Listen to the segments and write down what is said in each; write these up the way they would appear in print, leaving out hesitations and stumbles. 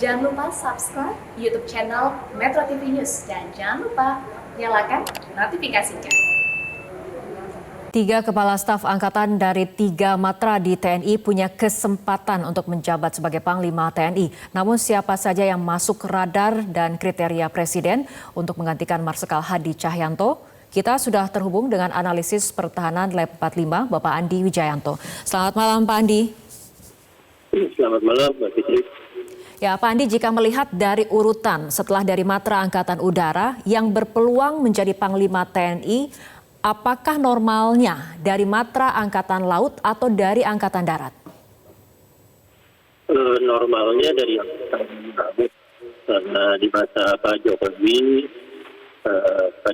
Jangan lupa subscribe YouTube channel Metro TV News dan jangan lupa nyalakan notifikasinya. 3 kepala staf angkatan dari 3 matra di TNI punya kesempatan untuk menjabat sebagai Panglima TNI. Namun siapa saja yang masuk radar dan kriteria Presiden untuk menggantikan Marsikal Hadi Cahyanto? Kita sudah terhubung dengan analisis pertahanan Lab 45, Bapak Andi Wijayanto. Selamat malam, Pak Andi. Selamat malam, Mbak Fitri. Ya, Pak Andi, jika melihat dari urutan setelah dari Matra Angkatan Udara yang berpeluang menjadi Panglima TNI, apakah normalnya dari Matra Angkatan Laut atau dari Angkatan Darat? Normalnya dari Angkatan Laut, karena di masa Pak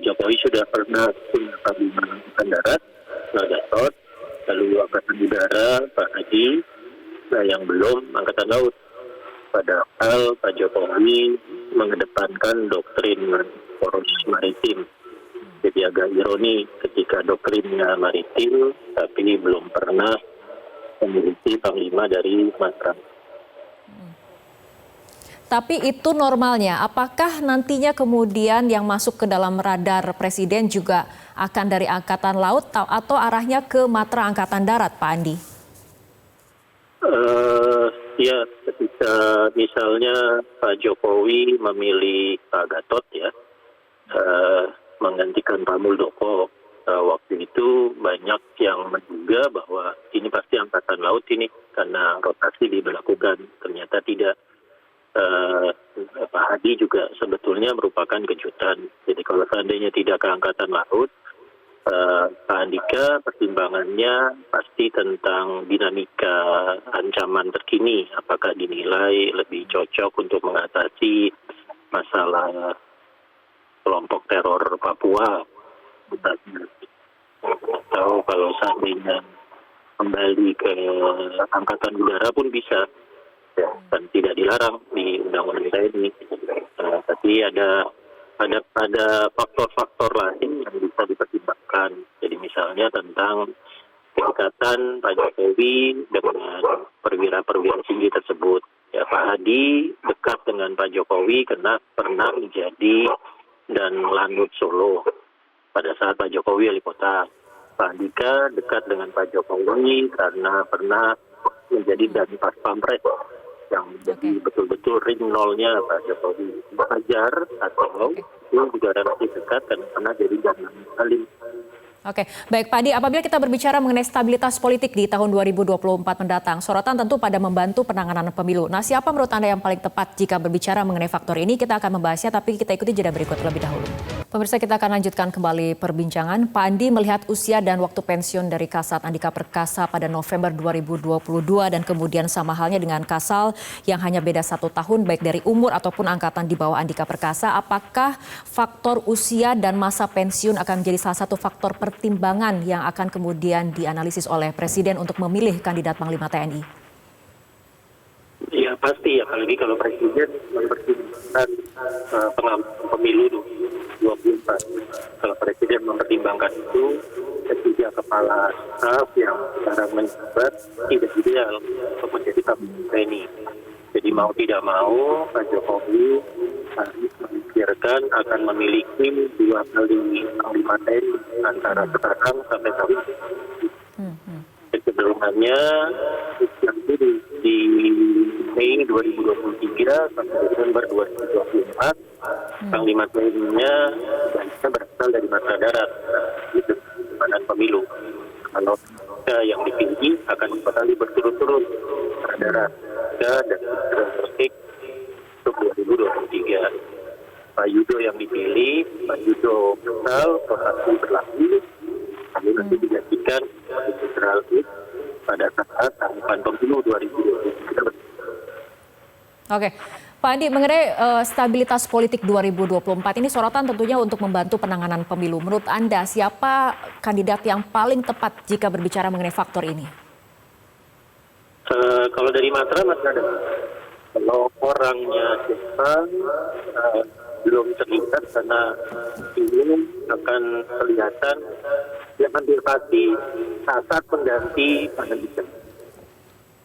Jokowi sudah pernah punya Panglima Angkatan Darat, Pak Gatot, lalu Angkatan Udara, Pak Hadi, nah yang belum Angkatan Laut. Padahal Pak Jokowi mengedepankan doktrin poros maritim. Jadi agak ironi ketika doktrinnya maritim, tapi belum pernah memiliki panglima dari Matra. Tapi itu normalnya, apakah nantinya kemudian yang masuk ke dalam radar Presiden juga akan dari Angkatan Laut atau arahnya ke Matra Angkatan Darat, Pak Andi? Ya, ketika misalnya Pak Jokowi memilih Pak Gatot ya, menggantikan Pak Muldoko, waktu itu banyak yang menduga bahwa ini pasti Angkatan Laut ini karena rotasi diberlakukan. Ternyata tidak. Pak Hadi juga sebetulnya merupakan kejutan. Jadi kalau seandainya tidak ke Angkatan Laut, Pak Andika pertimbangannya pasti tentang dinamika ancaman terkini. Apakah dinilai lebih cocok untuk mengatasi masalah kelompok teror Papua, atau kalau seandainya kembali ke Angkatan Udara pun bisa, ya, dan tidak dilarang di Undang-Undang TNI. Tapi ada faktor-faktor lain yang bisa dipertimbangkan. Jadi misalnya tentang kedekatan Pak Jokowi dengan perwira-perwira tinggi tersebut. Ya, Pak Hadi dekat dengan Pak Jokowi karena pernah menjadi dan Lanut Solo pada saat Pak Jokowi wali kota. Pak Andika dekat dengan Pak Jokowi karena pernah menjadi dan Pas Pampres yang jadi betul-betul ring nolnya Pak Jokowi. Wajar atau itu juga relatif dekat dan pernah jadi dan Halim. Oke, baik Pak Adi, apabila kita berbicara mengenai stabilitas politik di tahun 2024 mendatang, sorotan tentu pada membantu penanganan pemilu. Nah, siapa menurut Anda yang paling tepat jika berbicara mengenai faktor ini? Kita akan membahasnya, tapi kita ikuti jeda berikut terlebih dahulu. Pemirsa, kita akan lanjutkan kembali perbincangan. Pak Andi melihat usia dan waktu pensiun dari Kasat Andika Perkasa pada November 2022 dan kemudian sama halnya dengan Kasal yang hanya beda 1 tahun baik dari umur ataupun angkatan di bawah Andika Perkasa. Apakah faktor usia dan masa pensiun akan menjadi salah satu faktor pertimbangan yang akan kemudian dianalisis oleh Presiden untuk memilih kandidat Panglima TNI? Ya pasti, apalagi kalau Presiden mempertimbangkan pemilu 2024. Kalau Presiden mempertimbangkan itu, ketiga kepala staf yang sekarang menjabat tidak ideal untuk menjadi Panglima TNI. Jadi mau tidak mau, Pak Jokowi harus memikirkan akan memiliki 2 kali Panglima TNI antara sekarang sampai tahun. Kecenderungannya yang di Mei 2023 sampai Desember 2024, Panglima TNI-nya berasal dari Matra Darat, itu penanganan pemilu. Kalau yang dipilih akan 4 kali berturut-turut Matra Darat dan politik untuk 2023. Pak Yudo yang dipilih, Pak Yudo berasal, rotasi berlaku, lalu nanti digantikan oleh Jenderal pada saat tahapan pemilu 2023. Oke, Pak Andi, mengenai stabilitas politik 2024 ini sorotan tentunya untuk membantu penanganan pemilu. Menurut Anda, siapa kandidat yang paling tepat jika berbicara mengenai faktor ini? Kalau dari Matra ada. Kalau orangnya siapa belum terlihat karena ini akan kelihatan yang hampir pasti saat pengganti Pak Andika.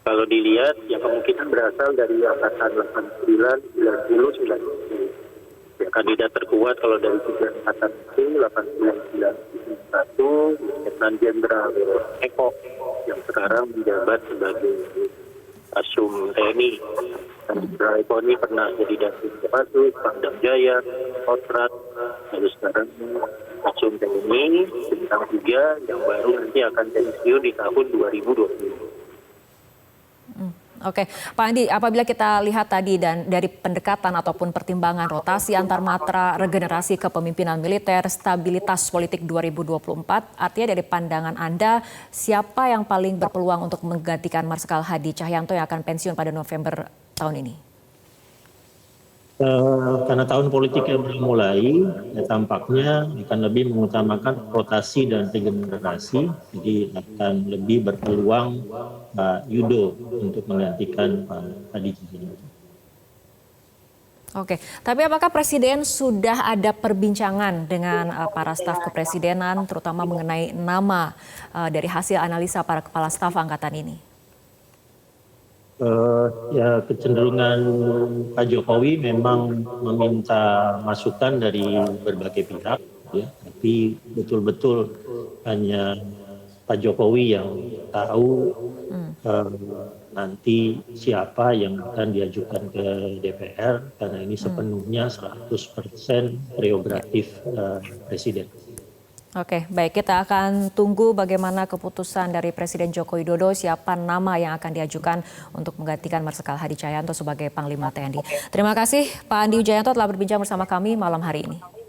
Kalau dilihat, ya kemungkinan berasal dari angkatan 89, 90, 90. Ya, kandidat terkuat kalau dari tiga angkatan itu 89, 91, Letnan Jenderal Eko yang sekarang menjabat sebagai Asum TNI. Jenderal Eko ini pernah jadi Dandim Kopassus, Pangdam Jaya, Kostrat, lalu sekarang Asum TNI, bintang 3 yang baru nanti akan pensiun di tahun 2020. Oke, Pak Andi, apabila kita lihat tadi dan dari pendekatan ataupun pertimbangan rotasi antar matra, regenerasi kepemimpinan militer, stabilitas politik 2024, artinya dari pandangan Anda, siapa yang paling berpeluang untuk menggantikan Marsikal Hadi Cahyanto yang akan pensiun pada November tahun ini? Karena tahun politik yang belum mulai, ya tampaknya akan lebih mengutamakan rotasi dan regenerasi, jadi akan lebih berpeluang Pak Yudo untuk menggantikan Pak Hadi Cahyanto. Oke, tapi apakah Presiden sudah ada perbincangan dengan para staf kepresidenan, terutama mengenai nama dari hasil analisa para kepala staf angkatan ini? Ya kecenderungan Pak Jokowi memang meminta masukan dari berbagai pihak, ya, tapi betul-betul hanya Pak Jokowi yang tahu nanti siapa yang akan diajukan ke DPR, karena ini sepenuhnya 100% prerogatif Presiden. Oke, baik, kita akan tunggu bagaimana keputusan dari Presiden Joko Widodo siapa nama yang akan diajukan untuk menggantikan Marsikal Hadi Cahyanto sebagai Panglima TNI. Terima kasih Pak Andi Wijayanto telah berbincang bersama kami malam hari ini.